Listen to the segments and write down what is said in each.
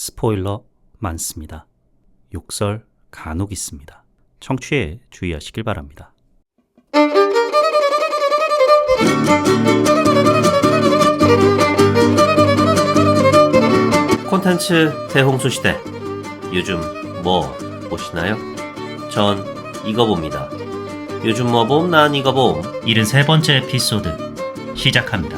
스포일러 많습니다. 욕설 간혹 있습니다. 청취에 주의하시길 바랍니다. 콘텐츠 대홍수 시대. 요즘 뭐 보시나요? 전 이거 봅니다. 요즘 뭐 봄, 난 이거 봄. 73번째 에피소드 시작합니다.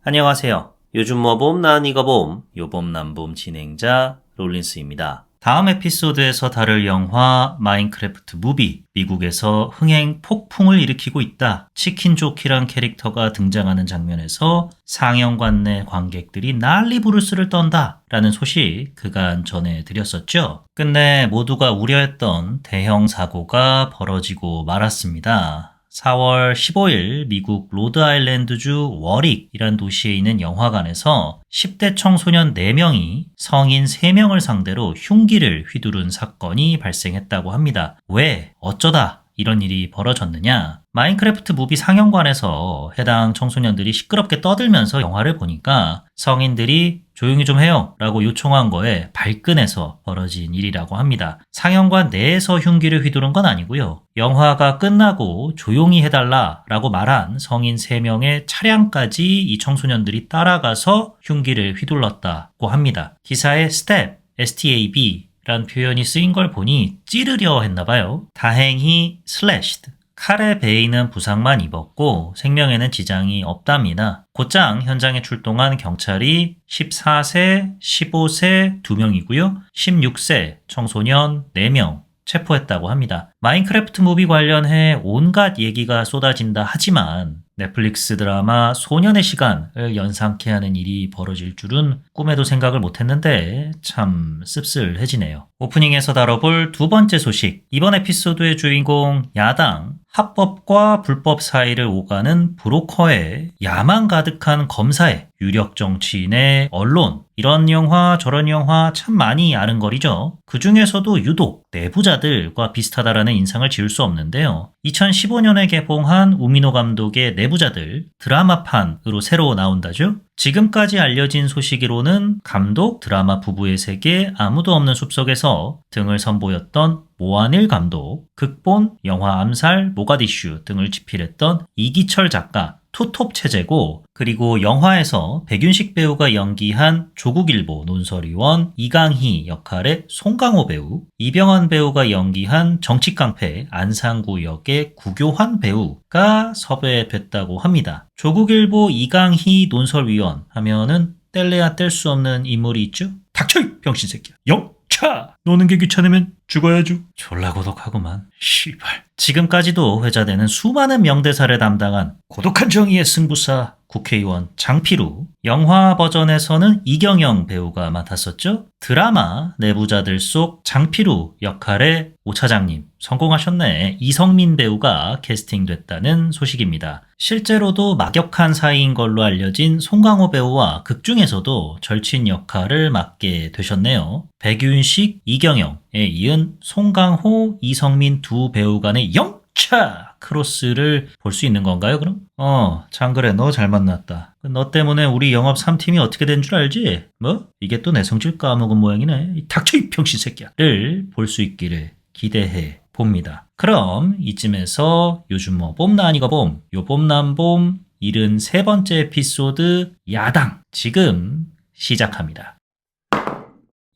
안녕하세요. 요즘 뭐 봄, 난 이거 봄. 요봄남봄 진행자 롤린스입니다. 다음 에피소드에서 다룰 영화 마인크래프트 무비. 미국에서 흥행 폭풍을 일으키고 있다. 치킨 조키란 캐릭터가 등장하는 장면에서 상영관 내 관객들이 난리 부르스를 떤다 라는 소식 그간 전해드렸었죠. 끝내 모두가 우려했던 대형 사고가 벌어지고 말았습니다. 4월 15일 미국 로드아일랜드주 워릭이란 도시에 있는 영화관에서 10대 청소년 4명이 성인 3명을 상대로 흉기를 휘두른 사건이 발생했다고 합니다. 왜? 어쩌다 이런 일이 벌어졌느냐? 마인크래프트 무비 상영관에서 해당 청소년들이 시끄럽게 떠들면서 영화를 보니까 성인들이 조용히 좀 해요 라고 요청한 거에 발끈해서 벌어진 일이라고 합니다. 상영관 내에서 흉기를 휘두른 건 아니고요. 영화가 끝나고 조용히 해달라 라고 말한 성인 3명의 차량까지 이 청소년들이 따라가서 흉기를 휘둘렀다고 합니다. 기사에 step, STAB 란 표현이 쓰인 걸 보니 찌르려 했나봐요. 다행히 slashed, 칼에 베이는 부상만 입었고 생명에는 지장이 없답니다. 곧장 현장에 출동한 경찰이 14세, 15세 2명이고요. 16세 청소년 4명 체포했다고 합니다. 마인크래프트 무비 관련해 온갖 얘기가 쏟아진다 하지만 넷플릭스 드라마 소년의 시간을 연상케 하는 일이 벌어질 줄은 꿈에도 생각을 못했는데 참 씁쓸해지네요. 오프닝에서 다뤄볼 두 번째 소식. 이번 에피소드의 주인공 야당, 합법과 불법 사이를 오가는 브로커의 야망 가득한 검사의 유력 정치인의 언론, 이런 영화 저런 영화 참 많이 아른거리죠. 그 중에서도 유독 내부자들과 비슷하다라는 인상을 지울 수 없는데요. 2015년에 개봉한 우미노 감독의 내부자들 드라마판으로 새로 나온다죠. 지금까지 알려진 소식으로는 감독 드라마 부부의 세계 아무도 없는 숲속에서 등을 선보였던 모하닐 감독, 극본 영화 암살, 모가디슈 등을 집필했던 이기철 작가, 투톱 체제고, 그리고 영화에서 백윤식 배우가 연기한 조국일보 논설위원 이강희 역할의 송강호 배우, 이병헌 배우가 연기한 정치깡패 안상구 역의 구교환 배우가 섭외됐다고 합니다. 조국일보 이강희 논설위원 하면은 뗄래야 뗄 수 없는 인물이 있죠? 닥쳐 이 병신새끼야. 영차! 노는 게 귀찮으면 죽어야죠. 졸라 고독하구만. 씨발. 지금까지도 회자되는 수많은 명대사를 담당한 고독한 정의의 승부사 국회의원 장필우, 영화 버전에서는 이경영 배우가 맡았었죠. 드라마 내부자들 속 장필우 역할의 오 차장님 성공하셨네. 이성민 배우가 캐스팅됐다는 소식입니다. 실제로도 막역한 사이인 걸로 알려진 송강호 배우와 극중에서도 절친 역할을 맡게 되셨네요. 백윤식, 이경영에 이은 송강호, 이성민 두 배우 간의 영차 크로스를 볼 수 있는 건가요, 그럼? 장그래, 너 잘 만났다. 너 때문에 우리 영업 3팀이 어떻게 된 줄 알지? 뭐? 이게 또 내 성질 까먹은 모양이네. 이 닥쳐 이 병신 새끼야.를 볼 수 있기를 기대해 봅니다. 그럼 이쯤에서 요즘 뭐 봄나 아니고 봄, 요봄남봄 73번째 에피소드 야당 지금 시작합니다.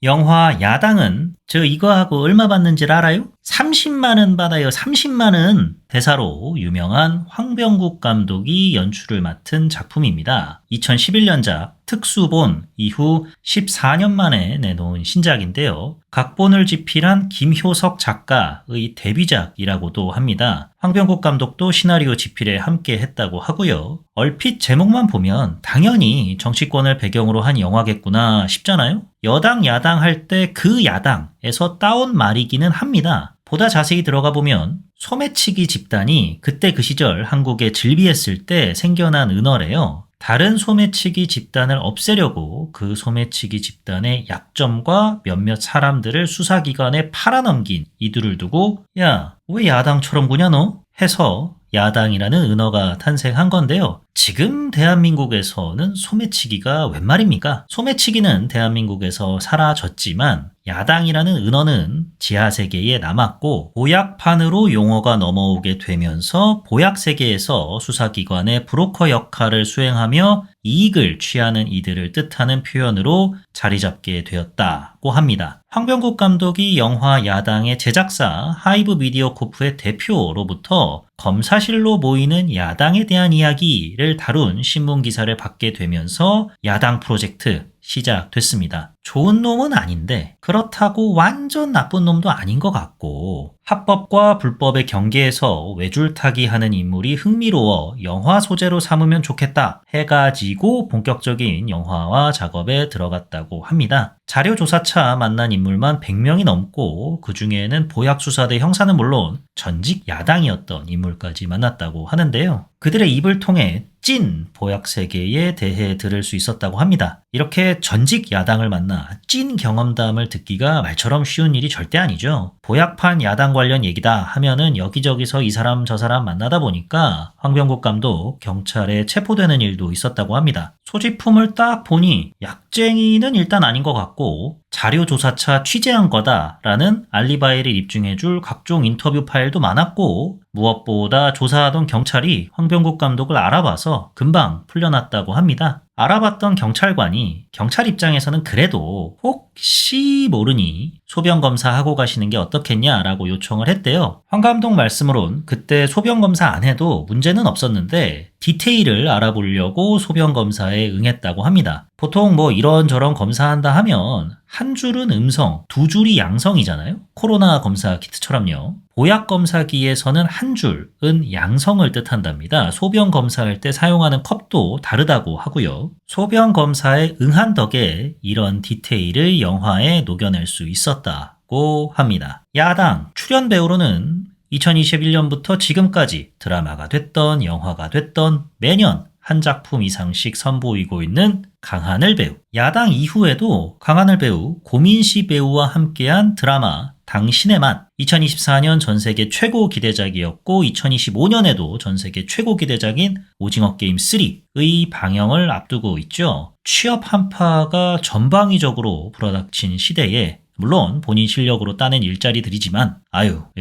영화 야당은 저 이거하고 얼마 받는지 알아요? 30만 원 받아요. 30만 원. 대사로 유명한 황병국 감독이 연출을 맡은 작품입니다. 2011년작 특수본 이후 14년 만에 내놓은 신작인데요. 각본을 집필한 김효석 작가의 데뷔작이라고도 합니다. 황병국 감독도 시나리오 집필에 함께 했다고 하고요. 얼핏 제목만 보면 당연히 정치권을 배경으로 한 영화겠구나 싶잖아요. 여당 야당 할 때 그 야당에서 따온 말이기는 합니다. 보다 자세히 들어가 보면 소매치기 집단이 그때 그 시절 한국에 즐비했을 때 생겨난 은어래요. 다른 소매치기 집단을 없애려고 그 소매치기 집단의 약점과 몇몇 사람들을 수사기관에 팔아넘긴 이들을 두고 야, 왜 야당처럼 구냐 너? 해서 야당이라는 은어가 탄생한 건데요. 지금 대한민국에서는 소매치기가 웬 말입니까? 소매치기는 대한민국에서 사라졌지만 야당이라는 은어는 지하세계에 남았고 보약판으로 용어가 넘어오게 되면서 보약세계에서 수사기관의 브로커 역할을 수행하며 이익을 취하는 이들을 뜻하는 표현으로 자리 잡게 되었다고 합니다. 황병국 감독이 영화 야당의 제작사 하이브 미디어 코프의 대표로부터 검사실로 모이는 야당에 대한 이야기를 다룬 신문기사를 받게 되면서 야당 프로젝트 시작됐습니다. 좋은 놈은 아닌데 그렇다고 완전 나쁜 놈도 아닌 것 같고 합법과 불법의 경계에서 외줄타기 하는 인물이 흥미로워 영화 소재로 삼으면 좋겠다 해가지고 본격적인 영화화 작업에 들어갔다고 합니다. 자료조사차 만난 인물만 100명이 넘고 그 중에는 보약수사대 형사는 물론 전직 야당이었던 인물까지 만났다고 하는데요. 그들의 입을 통해 찐 보약세계에 대해 들을 수 있었다고 합니다. 이렇게 전직 야당을 만나 찐 경험담을 듣기가 말처럼 쉬운 일이 절대 아니죠. 보약판 야당 관련 얘기다 하면은 여기저기서 이 사람 저 사람 만나다 보니까 황병국 감독 경찰에 체포되는 일도 있었다고 합니다. 소지품을 딱 보니 약쟁이는 일단 아닌 것 같고 자료조사차 취재한 거다라는 알리바이를 입증해줄 각종 인터뷰 파일도 많았고 무엇보다 조사하던 경찰이 황병국 감독을 알아봐서 금방 풀려났다고 합니다. 알아봤던 경찰관이 경찰 입장에서는 그래도 혹시 모르니 소변검사하고 가시는 게 어떻겠냐라고 요청을 했대요. 황 감독 말씀으론 그때 소변검사 안 해도 문제는 없었는데 디테일을 알아보려고 소변검사에 응했다고 합니다. 보통 뭐 이런저런 검사한다 하면 한 줄은 음성, 두 줄이 양성이잖아요. 코로나 검사 키트처럼요. 보약 검사기에서는 한 줄은 양성을 뜻한답니다. 소변 검사할 때 사용하는 컵도 다르다고 하고요. 소변 검사에 응한 덕에 이런 디테일을 영화에 녹여낼 수 있었다고 합니다. 야당 출연 배우로는 2021년부터 지금까지 드라마가 됐던 영화가 됐던 매년 한 작품 이상씩 선보이고 있는 강하늘 배우. 야당 이후에도 강하늘 배우, 고민씨 배우와 함께한 드라마 당신의 맛. 2024년 전세계 최고 기대작이었고 2025년에도 전세계 최고 기대작인 오징어 게임 3의 방영을 앞두고 있죠. 취업 한파가 전방위적으로 불어닥친 시대에 물론 본인 실력으로 따낸 일자리들이지만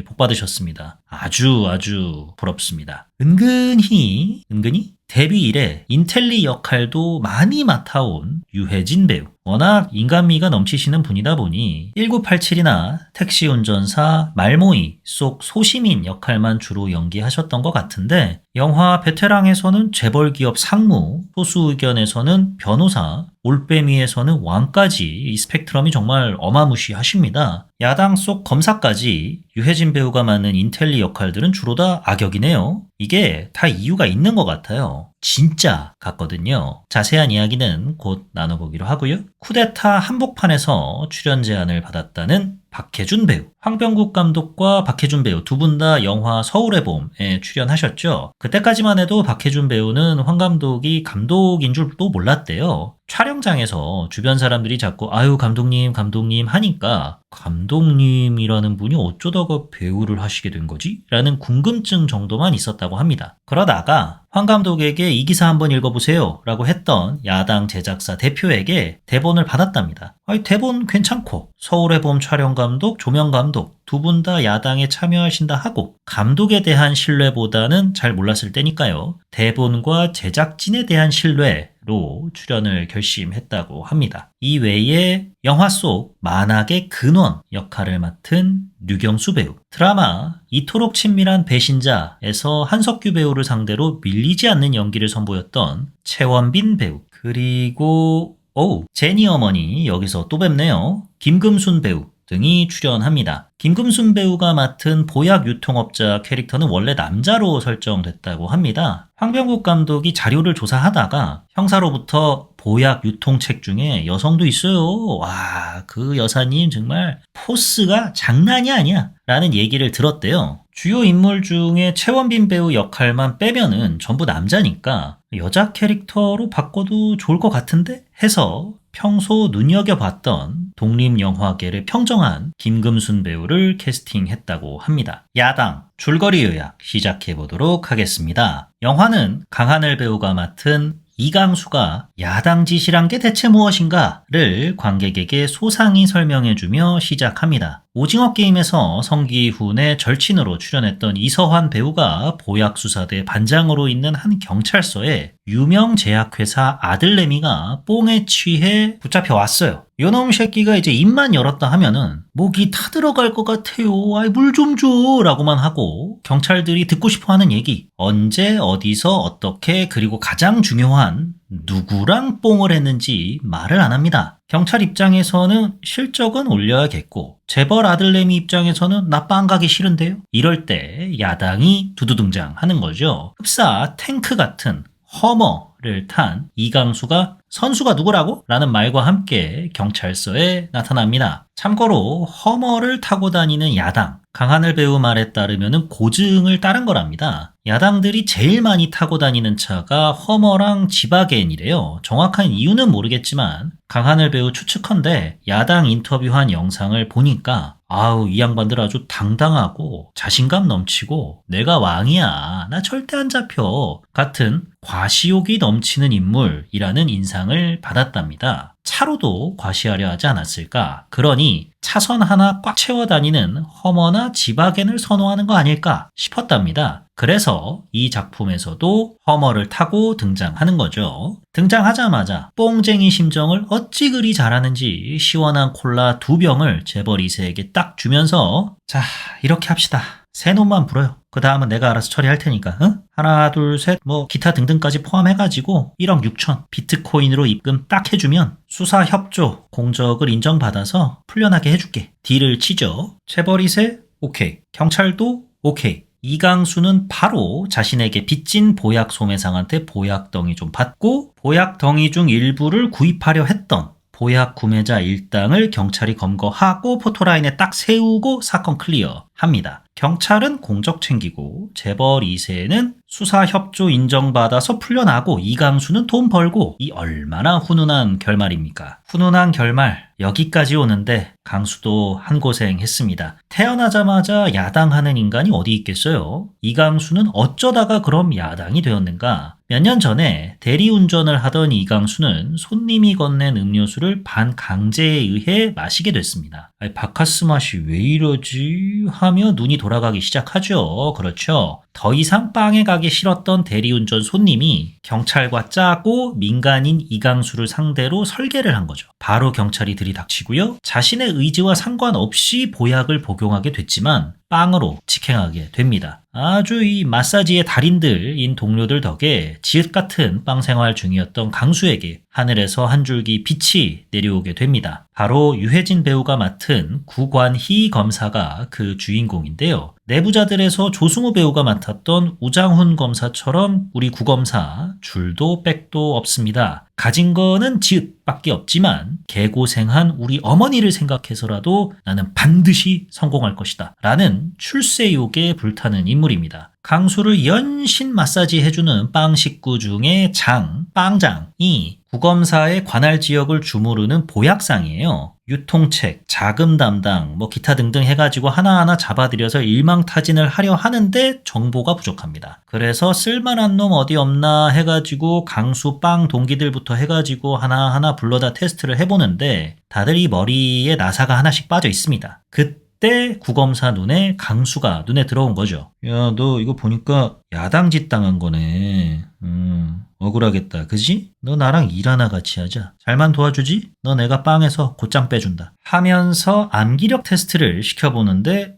복 받으셨습니다. 아주 부럽습니다. 은근히 데뷔 이래 인텔리 역할도 많이 맡아온 유해진 배우. 워낙 인간미가 넘치시는 분이다 보니 1987이나 택시 운전사 말모이 속 소시민 역할만 주로 연기하셨던 것 같은데 영화 베테랑에서는 재벌기업 상무, 소수의견에서는 변호사, 올빼미에서는 왕까지 이 스펙트럼이 정말 어마무시하십니다. 야당 속 검사까지 유해진 배우가 맡는 인텔리 역할들은 주로 다 악역이네요. 이게 다 이유가 있는 것 같아요. 진짜 같거든요. 자세한 이야기는 곧 나눠보기로 하고요. 쿠데타 한복판에서 출연 제안을 받았다는 박해준 배우. 황병국 감독과 박해준 배우 두 분 다 영화 서울의 봄에 출연하셨죠. 그때까지만 해도 박해준 배우는 황 감독이 감독인 줄도 몰랐대요. 촬영장에서 주변 사람들이 자꾸 감독님 하니까 감독님이라는 분이 어쩌다가 배우를 하시게 된 거지? 라는 궁금증 정도만 있었다고 합니다. 그러다가 황 감독에게 이 기사 한번 읽어보세요 라고 했던 야당 제작사 대표에게 대본을 받았답니다. 대본 괜찮고 서울의 봄 촬영 감독, 조명 감독 두 분 다 야당에 참여하신다 하고 감독에 대한 신뢰보다는 잘 몰랐을 때니까요. 대본과 제작진에 대한 신뢰로 출연을 결심했다고 합니다. 이 외에 영화 속 만악의 근원 역할을 맡은 류경수 배우, 드라마 이토록 친밀한 배신자에서 한석규 배우를 상대로 밀리지 않는 연기를 선보였던 최원빈 배우, 그리고 제니 어머니 여기서 또 뵙네요. 김금순 배우 등이 출연합니다. 김금순 배우가 맡은 보약 유통업자 캐릭터는 원래 남자로 설정됐다고 합니다. 황병국 감독이 자료를 조사하다가 형사로부터 보약 유통책 중에 여성도 있어요. 와, 그 여사님 정말 포스가 장난이 아니야 라는 얘기를 들었대요. 주요 인물 중에 최원빈 배우 역할만 빼면은 전부 남자니까 여자 캐릭터로 바꿔도 좋을 것 같은데 해서 평소 눈여겨봤던 독립영화계를 평정한 김금순 배우를 캐스팅했다고 합니다. 야당, 줄거리 요약 시작해보도록 하겠습니다. 영화는 강하늘 배우가 맡은 이강수가 야당 짓이란 게 대체 무엇인가를 관객에게 소상히 설명해주며 시작합니다. 오징어 게임에서 성기훈의 절친으로 출연했던 이서환 배우가 보약수사대 반장으로 있는 한 경찰서에 유명 제약회사 아들내미가 뽕에 취해 붙잡혀왔어요. 요놈 새끼가 이제 입만 열었다 하면은 목이 타들어갈 것 같아요. 아이 물 좀 줘 라고만 하고 경찰들이 듣고 싶어하는 얘기 언제 어디서 어떻게 그리고 가장 중요한 누구랑 뽕을 했는지 말을 안 합니다. 경찰 입장에서는 실적은 올려야겠고 재벌 아들내미 입장에서는 나 빵 가기 싫은데요. 이럴 때 야당이 두두 등장하는 거죠. 흡사 탱크 같은 허머를 탄 이강수가 선수가 누구라고? 라는 말과 함께 경찰서에 나타납니다. 참고로 허머를 타고 다니는 야당, 강하늘 배우 말에 따르면 고증을 따른 거랍니다. 야당들이 제일 많이 타고 다니는 차가 허머랑 지바겐이래요. 정확한 이유는 모르겠지만 강하늘 배우 추측컨대 야당 인터뷰한 영상을 보니까 아우 이 양반들 아주 당당하고 자신감 넘치고 내가 왕이야 나 절대 안 잡혀 같은 과시욕이 넘치는 인물이라는 인상을 받았답니다. 차로도 과시하려 하지 않았을까? 그러니 차선 하나 꽉 채워 다니는 허머나 지바겐을 선호하는 거 아닐까 싶었답니다. 그래서 이 작품에서도 허머를 타고 등장하는 거죠. 등장하자마자 뽕쟁이 심정을 어찌 그리 잘하는지 시원한 콜라 2병을 재벌 2세에게 딱 주면서 자 이렇게 합시다. 세 놈만 불어요. 그 다음은 내가 알아서 처리할 테니까 응? 하나 둘 셋 뭐 기타 등등까지 포함해가지고 1억 6천 비트코인으로 입금 딱 해주면 수사 협조 공적을 인정받아서 풀려나게 해줄게. 딜을 치죠. 재벌 2세 오케이. 경찰도 오케이. 이강수는 바로 자신에게 빚진 보약 소매상한테 보약덩이 좀 받고 보약덩이 중 일부를 구입하려 했던 보약 구매자 일당을 경찰이 검거하고 포토라인에 딱 세우고 사건 클리어합니다. 경찰은 공적 챙기고 재벌 2세는 수사 협조 인정받아서 풀려나고 이강수는 돈 벌고 이 얼마나 훈훈한 결말입니까? 훈훈한 결말 여기까지 오는데 강수도 한고생했습니다. 태어나자마자 야당하는 인간이 어디 있겠어요? 이강수는 어쩌다가 그럼 야당이 되었는가? 몇 년 전에 대리운전을 하던 이강수는 손님이 건넨 음료수를 반강제에 의해 마시게 됐습니다. 바카스 맛이 왜 이러지? 하며 눈이 돌아가기 시작하죠. 그렇죠. 더 이상 빵에 가기 싫었던 대리운전 손님이 경찰과 짜고 민간인 이강수를 상대로 설계를 한 거죠. 바로 경찰이 들이닥치고요. 자신의 의지와 상관없이 보약을 복용하게 됐지만 빵으로 직행하게 됩니다. 아주 이 마사지의 달인들인 동료들 덕에 지읒 같은 빵 생활 중이었던 강수에게 하늘에서 한 줄기 빛이 내려오게 됩니다. 바로 유해진 배우가 맡은 구관희 검사가 그 주인공인데요. 내부자들에서 조승우 배우가 맡았던 우장훈 검사처럼 우리 구검사 줄도 백도 없습니다. 가진 거는 지읒밖에 없지만 개고생한 우리 어머니를 생각해서라도 나는 반드시 성공할 것이다 라는 출세욕에 불타는 인물입니다. 강수를 연신 마사지 해주는 빵 식구 중에 빵장이 구검사의 관할 지역을 주무르는 보약상이에요. 유통책, 자금 담당, 기타 등등 해가지고 하나하나 잡아들여서 일망타진을 하려 하는데 정보가 부족합니다. 그래서 쓸만한 놈 어디 없나 해가지고 강수 빵 동기들부터 해가지고 하나하나 불러다 테스트를 해보는데 다들 이 머리에 나사가 하나씩 빠져 있습니다. 그때 구검사 눈에 강수가 눈에 들어온 거죠. 야, 너 이거 보니까 야당짓 당한 거네. 억울하겠다. 그지? 너 나랑 일 하나 같이 하자. 잘만 도와주지? 너 내가 빵에서 곧장 빼준다. 하면서 암기력 테스트를 시켜보는데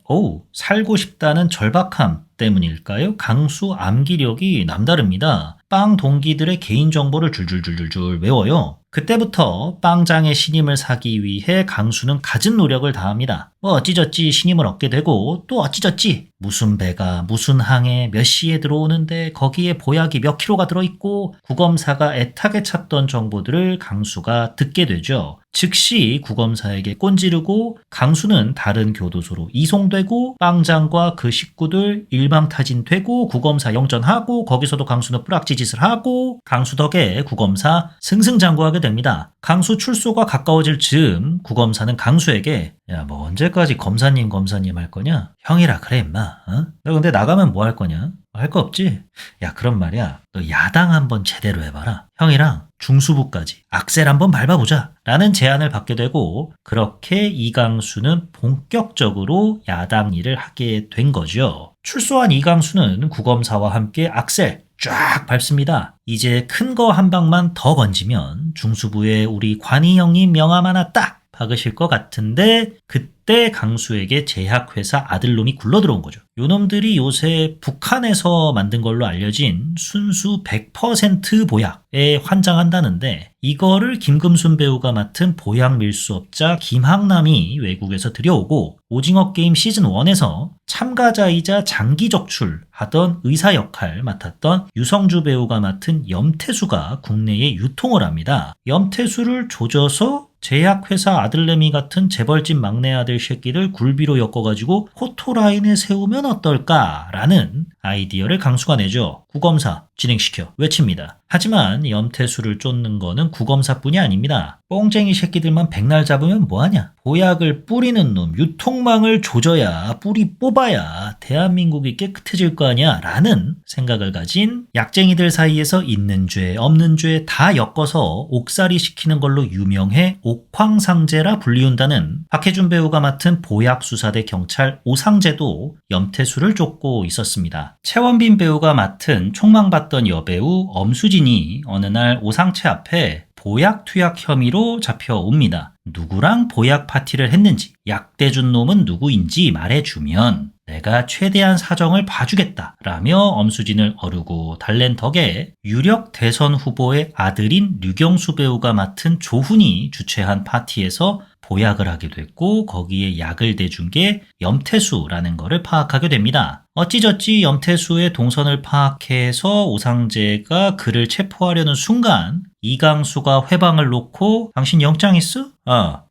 살고 싶다는 절박함 때문일까요? 강수 암기력이 남다릅니다. 빵 동기들의 개인정보를 줄줄줄줄 외워요. 그때부터 빵장의 신임을 사기 위해 강수는 갖은 노력을 다합니다. 뭐 어찌저찌 신임을 얻게 되고 또 어찌저찌 무슨 배가 무슨 항에 몇 시에 들어오는데 거기에 보약이 몇 킬로가 들어있고 구검사가 애타게 찾던 정보들을 강수가 듣게 되죠. 즉시 구검사에게 꼰지르고 강수는 다른 교도소로 이송되고 빵장과 그 식구들 일망타진되고 구검사 영전하고 거기서도 강수는 뿌락지짓을 하고 강수 덕에 구검사 승승장구하게 됩니다. 강수 출소가 가까워질 즈음 구검사는 강수에게 야 뭐 언제까지 검사님 할 거냐? 형이라 그래 임마. 어? 너 근데 나가면 뭐 할 거냐? 할 거 없지? 야 그럼 말이야 너 야당 한번 제대로 해봐라. 형이랑 중수부까지 악셀 한번 밟아보자 라는 제안을 받게 되고 그렇게 이강수는 본격적으로 야당 일을 하게 된 거죠. 출소한 이강수는 구검사와 함께 악셀 쫙 밟습니다. 이제 큰 거 한 방만 더 건지면 중수부에 우리 관이 형님 명함 하나 딱 박으실 것 같은데 그때 강수에게 제약회사 아들놈이 굴러들어온 거죠. 요놈들이 요새 북한에서 만든 걸로 알려진 순수 100% 보약에 환장한다는데 이거를 김금순 배우가 맡은 보약 밀수업자 김학남이 외국에서 들여오고 오징어 게임 시즌 1에서 참가자이자 장기 적출하던 의사 역할 맡았던 유성주 배우가 맡은 염태수가 국내에 유통을 합니다. 염태수를 조져서 제약회사 아들내미 같은 재벌집 막내 아들 새끼들 굴비로 엮어가지고 포토라인에 세우면 어떨까라는 아이디어를 강수가 내죠. 구검사 진행시켜 외칩니다. 하지만 염태수를 쫓는 거는 구검사뿐이 아닙니다. 뽕쟁이 새끼들만 백날 잡으면 뭐하냐? 보약을 뿌리는 놈, 유통망을 조져야 뿌리 뽑아야 대한민국이 깨끗해질 거 아니야 라는 생각을 가진 약쟁이들 사이에서 있는 죄 없는 죄 다 엮어서 옥살이 시키는 걸로 유명해 옥황상제라 불리운다는 박해준 배우가 맡은 보약수사대 경찰 오상제도 염태수를 쫓고 있었습니다. 최원빈 배우가 맡은 총망받던 여배우 엄수진이 어느 날 오상채 앞에 보약 투약 혐의로 잡혀옵니다. 누구랑 보약 파티를 했는지 약대 준 놈은 누구인지 말해주면 내가 최대한 사정을 봐주겠다 라며 엄수진을 어르고 달랜 덕에 유력 대선 후보의 아들인 류경수 배우가 맡은 조훈이 주최한 파티에서 보약을 하게 됐고 거기에 약을 대준 게 염태수라는 거를 파악하게 됩니다. 어찌저찌 염태수의 동선을 파악해서 오상재가 그를 체포하려는 순간 이강수가 회방을 놓고 당신 영장 있어?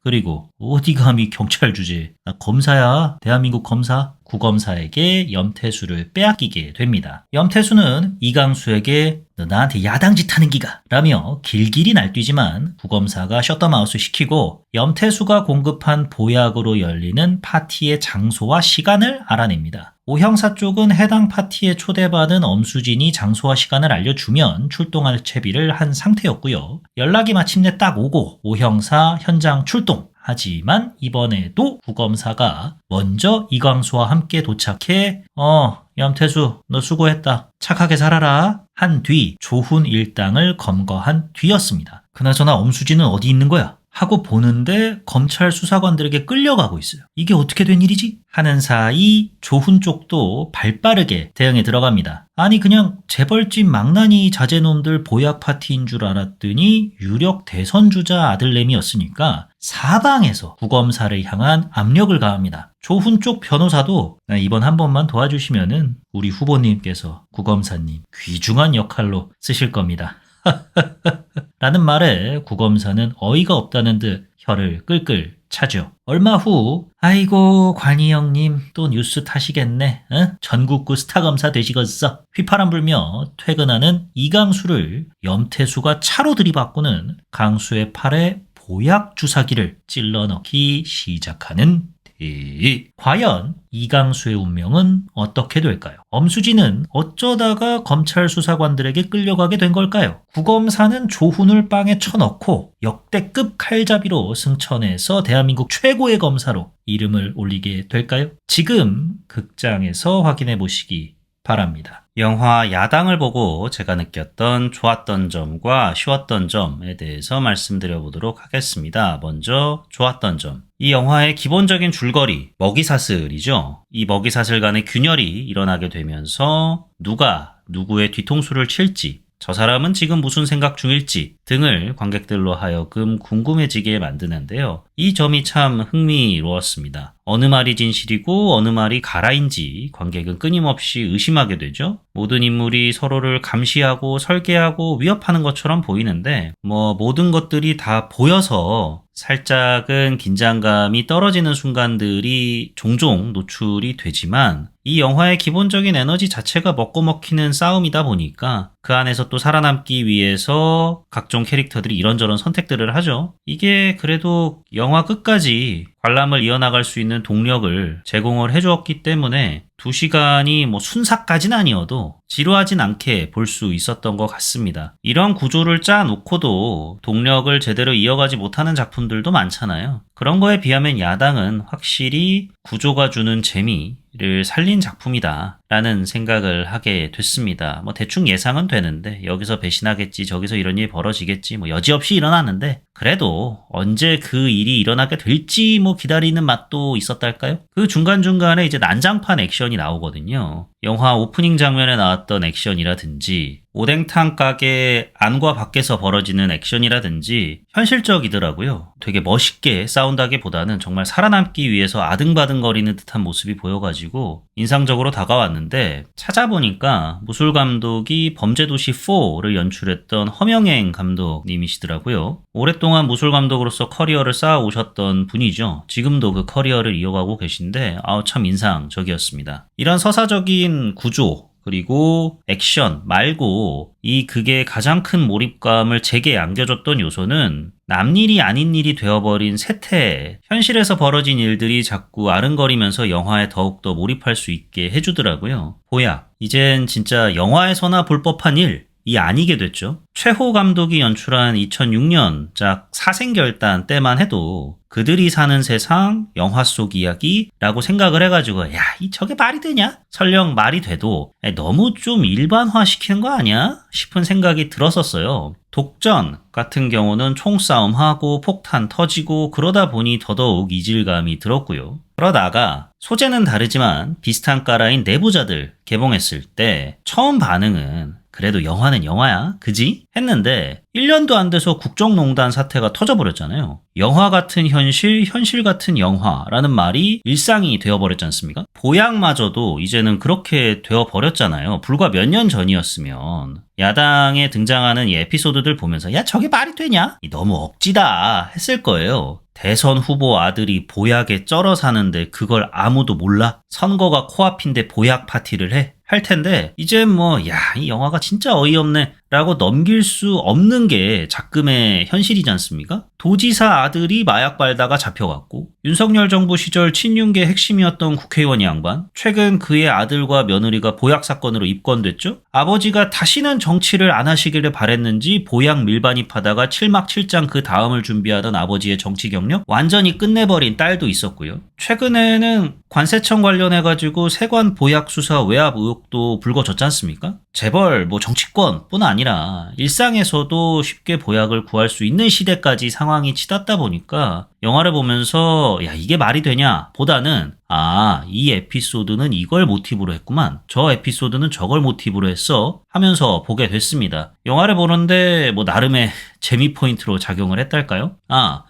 그리고 어디 감히 경찰 주제? 나 검사야. 대한민국 검사. 구검사에게 염태수를 빼앗기게 됩니다. 염태수는 이강수에게 너 나한테 야당짓 하는 기가 라며 길길이 날뛰지만 구검사가 셔터마우스 시키고 염태수가 공급한 보약으로 열리는 파티의 장소와 시간을 알아냅니다. 오형사 쪽은 해당 파티에 초대받은 엄수진이 장소와 시간을 알려주면 출동할 채비를 한 상태였고요. 연락이 마침내 딱 오고 오형사 현장 출동. 하지만 이번에도 구검사가 먼저 이광수와 함께 도착해 염태수 너 수고했다. 착하게 살아라. 한 뒤 조훈 일당을 검거한 뒤였습니다. 그나저나 엄수진은 어디 있는 거야? 하고 보는데 검찰 수사관들에게 끌려가고 있어요. 이게 어떻게 된 일이지? 하는 사이 조훈 쪽도 발빠르게 대응에 들어갑니다. 아니 그냥 재벌집 망나니 자제놈들 보약 파티인 줄 알았더니 유력 대선주자 아들내미였으니까 사방에서 구검사를 향한 압력을 가합니다. 조훈 쪽 변호사도 이번 한 번만 도와주시면은 우리 후보님께서 구검사님 귀중한 역할로 쓰실 겁니다. 라는 말에 구검사는 어이가 없다는 듯 혀를 끌끌 차죠. 얼마 후 아이고 관이 형님 또 뉴스 타시겠네. 전국구 스타검사 되시겠어. 휘파람 불며 퇴근하는 이강수를 염태수가 차로 들이받고는 강수의 팔에 보약 주사기를 찔러 넣기 시작하는 과연 이강수의 운명은 어떻게 될까요? 엄수진은 어쩌다가 검찰 수사관들에게 끌려가게 된 걸까요? 구검사는 조훈을 빵에 쳐넣고 역대급 칼잡이로 승천해서 대한민국 최고의 검사로 이름을 올리게 될까요? 지금 극장에서 확인해 보시기 바랍니다. 영화 야당을 보고 제가 느꼈던 좋았던 점과 쉬웠던 점에 대해서 말씀드려 보도록 하겠습니다. 먼저 좋았던 점. 이 영화의 기본적인 줄거리, 먹이사슬이죠. 이 먹이사슬 간의 균열이 일어나게 되면서 누가 누구의 뒤통수를 칠지, 저 사람은 지금 무슨 생각 중일지 등을 관객들로 하여금 궁금해지게 만드는데요. 이 점이 참 흥미로웠습니다. 어느 말이 진실이고 어느 말이 가라인지 관객은 끊임없이 의심하게 되죠. 모든 인물이 서로를 감시하고 설계하고 위협하는 것처럼 보이는데 모든 것들이 다 보여서 살짝은 긴장감이 떨어지는 순간들이 종종 노출이 되지만 이 영화의 기본적인 에너지 자체가 먹고 먹히는 싸움이다 보니까 그 안에서 또 살아남기 위해서 각종 캐릭터들이 이런저런 선택들을 하죠. 이게 그래도 영화 끝까지 관람을 이어나갈 수 있는 동력을 제공을 해주었기 때문에 2시간이 순삭까지는 아니어도 지루하진 않게 볼 수 있었던 것 같습니다. 이런 구조를 짜놓고도 동력을 제대로 이어가지 못하는 작품들도 많잖아요. 그런 거에 비하면 야당은 확실히 구조가 주는 재미를 살린 작품이다 라는 생각을 하게 됐습니다. 대충 예상은 되는데 여기서 배신하겠지, 저기서 이런 일이 벌어지겠지, 여지없이 일어났는데 그래도 언제 그 일이 일어나게 될지 기다리는 맛도 있었달까요? 그 중간중간에 이제 난장판 액션이 나오거든요. 영화 오프닝 장면에 나왔던 액션이라든지 오뎅탕 가게 안과 밖에서 벌어지는 액션이라든지 현실적이더라고요. 되게 멋있게 싸운다기보다는 정말 살아남기 위해서 아등바등거리는 듯한 모습이 보여가지고 인상적으로 다가왔는데 찾아보니까 무술 감독이 범죄도시 4를 연출했던 허명행 감독님이시더라고요. 오랫동안 무술 감독으로서 커리어를 쌓아오셨던 분이죠. 지금도 그 커리어를 이어가고 계신데 참 인상적이었습니다. 이런 서사적인 구조 그리고 액션 말고 이 극의 가장 큰 몰입감을 제게 안겨줬던 요소는 남일이 아닌 일이 되어버린 세태, 현실에서 벌어진 일들이 자꾸 아른거리면서 영화에 더욱더 몰입할 수 있게 해주더라고요. 보약, 이젠 진짜 영화에서나 볼 법한 일이 아니게 됐죠. 최호 감독이 연출한 2006년작 사생결단 때만 해도 그들이 사는 세상, 영화 속 이야기라고 생각을 해가지고 저게 말이 되냐? 설령 말이 돼도 너무 좀 일반화시키는 거 아니야? 싶은 생각이 들었었어요. 독전 같은 경우는 총싸움하고 폭탄 터지고 그러다 보니 더더욱 이질감이 들었고요. 그러다가 소재는 다르지만 비슷한 까라인 내부자들 개봉했을 때 처음 반응은 그래도 영화는 영화야, 그지? 했는데 1년도 안 돼서 국정농단 사태가 터져버렸잖아요. 영화 같은 현실, 현실 같은 영화라는 말이 일상이 되어버렸지 않습니까? 보약마저도 이제는 그렇게 되어버렸잖아요. 불과 몇 년 전이었으면 야당에 등장하는 이 에피소드들 보면서 저게 말이 되냐? 너무 억지다 했을 거예요. 대선 후보 아들이 보약에 쩔어 사는데 그걸 아무도 몰라? 선거가 코앞인데 보약 파티를 해? 할 텐데 이제 이 영화가 진짜 어이없네 라고 넘길 수 없는 게 작금의 현실이지 않습니까? 도지사 아들이 마약 발다가 잡혀갔고 윤석열 정부 시절 친윤계 핵심이었던 국회의원 양반, 최근 그의 아들과 며느리가 보약 사건으로 입건됐죠? 아버지가 다시는 정치를 안 하시기를 바랬는지 보약 밀반입하다가 7막 7장 그 다음을 준비하던 아버지의 정치 경력 완전히 끝내버린 딸도 있었고요. 최근에는 관세청 관련해가지고 세관 보약 수사 외압 의혹도 불거졌지 않습니까? 재벌 정치권뿐 아니라 일상에서도 쉽게 보약을 구할 수 있는 시대까지 상황이 치닫다 보니까 영화를 보면서 이게 말이 되냐 보다는 이 에피소드는 이걸 모티브로 했구만, 저 에피소드는 저걸 모티브로 했어 하면서 보게 됐습니다. 영화를 보는데 나름의 재미 포인트로 작용을 했달까요?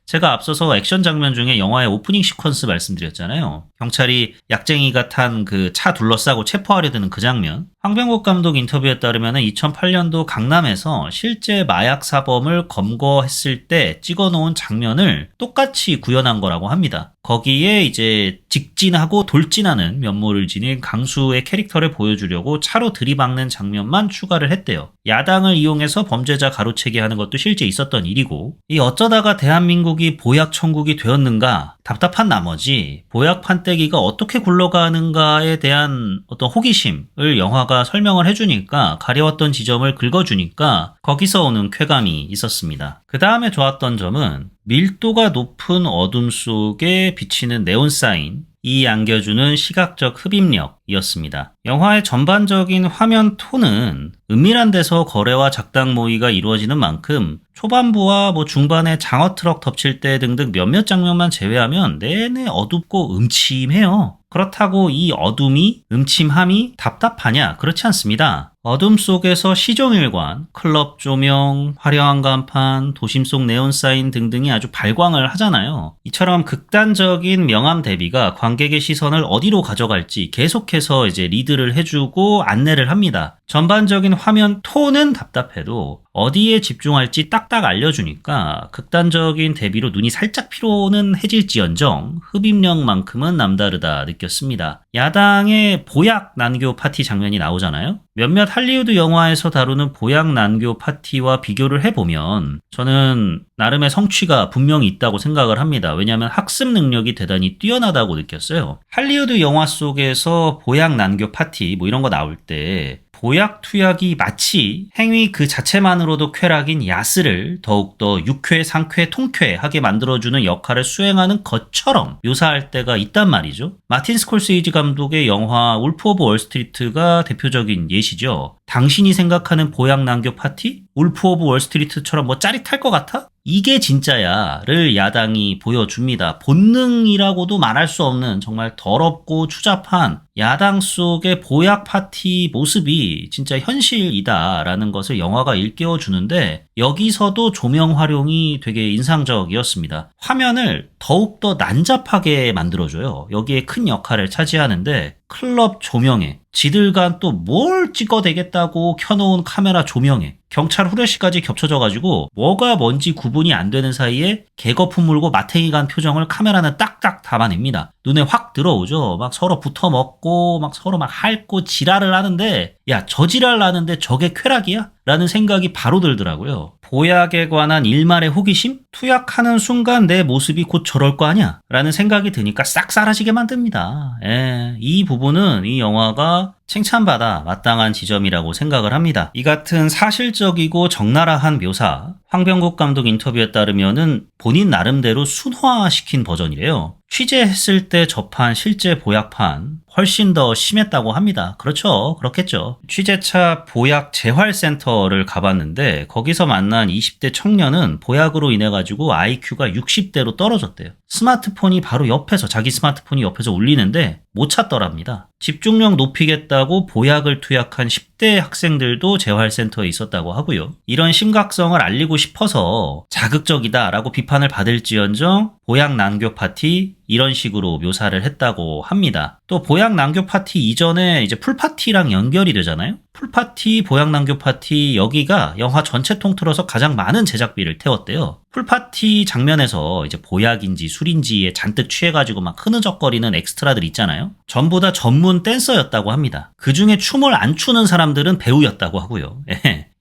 제가 앞서서 액션 장면 중에 영화의 오프닝 시퀀스 말씀드렸잖아요. 경찰이 약쟁이가 탄 그 차 둘러싸고 체포하려 드는 그 장면. 황병국 감독 인터뷰에 따르면 2008년도 강남에서 실제 마약 사범을 검거했을 때 찍어놓은 장면을 똑같이 구현한 거라고 합니다. 거기에 이제 직진하고 돌진하는 면모를 지닌 강수의 캐릭터를 보여주려고 차로 들이박는 장면만 추가를 했대요. 야당을 이용해서 범죄자 가로채기 하는 것도 실제 있었던 일이고, 이 어쩌다가 대한민국이 보약 천국이 되었는가 답답한 나머지 보약 판때기가 어떻게 굴러가는가에 대한 어떤 호기심을 영화가 설명을 해주니까, 가려웠던 지점을 긁어주니까 거기서 오는 쾌감이 있었습니다. 그 다음에 좋았던 점은 밀도가 높은 어둠 속에 비치는 네온사인, 이 안겨주는 시각적 흡입력이었습니다. 영화의 전반적인 화면 톤은 은밀한 데서 거래와 작당 모의가 이루어지는 만큼 초반부와 중반에 장어트럭 덮칠 때 등등 몇몇 장면만 제외하면 내내 어둡고 음침해요. 그렇다고 이 어둠이, 음침함이 답답하냐? 그렇지 않습니다. 어둠 속에서 시종일관, 클럽 조명, 화려한 간판, 도심 속 네온사인 등등이 아주 발광을 하잖아요. 이처럼 극단적인 명암 대비가 관객의 시선을 어디로 가져갈지 계속해서 이제 리드를 해주고 안내를 합니다. 전반적인 화면 톤은 답답해도 어디에 집중할지 딱딱 알려주니까 극단적인 대비로 눈이 살짝 피로는 해질지언정 흡입력만큼은 남다르다 느꼈습니다. 야당의 보약 난교 파티 장면이 나오잖아요. 몇몇 할리우드 영화에서 다루는 보약 난교 파티와 비교를 해보면 저는 나름의 성취가 분명히 있다고 생각을 합니다. 왜냐하면 학습 능력이 대단히 뛰어나다고 느꼈어요. 할리우드 영화 속에서 보약 난교 파티 뭐 이런 거 나올 때 보약 투약이 마치 행위 그 자체만으로도 쾌락인 야스를 더욱더 유쾌, 상쾌, 통쾌하게 만들어주는 역할을 수행하는 것처럼 묘사할 때가 있단 말이죠. 마틴 스콜세이지 감독의 영화 울프 오브 월스트리트가 대표적인 예시죠. 당신이 생각하는 보약 난교 파티? 울프 오브 월스트리트처럼 뭐 짜릿할 것 같아? 이게 진짜야를 야당이 보여줍니다. 본능이라고도 말할 수 없는 정말 더럽고 추잡한 야당 속의 보약 파티 모습이 진짜 현실이다라는 것을 영화가 일깨워주는데 여기서도 조명 활용이 되게 인상적이었습니다. 화면을 더욱더 난잡하게 만들어줘요. 여기에 큰 역할을 차지하는데 클럽 조명에 지들간 또 뭘 찍어대겠다고 켜놓은 카메라 조명에 경찰 후레쉬까지 겹쳐져가지고 뭐가 뭔지 구분이 안 되는 사이에 개거품 물고 마탱이 간 표정을 카메라는 딱딱 담아냅니다. 눈에 확 들어오죠. 막 서로 붙어먹고 막 서로 막 핥고 지랄을 하는데 야, 저 지랄 하는데 저게 쾌락이야? 라는 생각이 바로 들더라고요. 보약에 관한 일말의 호기심? 투약하는 순간 내 모습이 곧 저럴 거 아니야? 라는 생각이 드니까 싹 사라지게 만듭니다. 이 부분은 이 영화가 칭찬받아 마땅한 지점이라고 생각을 합니다. 이 같은 사실적이고 적나라한 묘사, 황병국 감독 인터뷰에 따르면은 본인 나름대로 순화시킨 버전이래요. 취재했을 때 접한 실제 보약판 훨씬 더 심했다고 합니다. 그렇죠. 그렇겠죠. 취재차 보약 재활센터를 가봤는데 거기서 만난 20대 청년은 보약으로 인해 가지고 IQ가 60대로 떨어졌대요. 스마트폰이 바로 옆에서 자기 스마트폰이 옆에서 울리는데 못 찾더랍니다. 집중력 높이겠다고 보약을 투약한 10대 학생들도 재활센터에 있었다고 하고요. 이런 심각성을 알리고 싶어서 자극적이다라고 비판을 받을지언정 보약 난교 파티 이런 식으로 묘사를 했다고 합니다. 또 보약 난교 파티 이전에 이제 풀파티랑 연결이 되잖아요. 풀파티, 보약 난교 파티 여기가 영화 전체 통틀어서 가장 많은 제작비를 태웠대요. 풀파티 장면에서 이제 보약인지 술인지에 잔뜩 취해가지고 막 흐느적거리는 엑스트라들 있잖아요. 전부 다 전문 댄서였다고 합니다. 그 중에 춤을 안 추는 사람들은 배우였다고 하고요.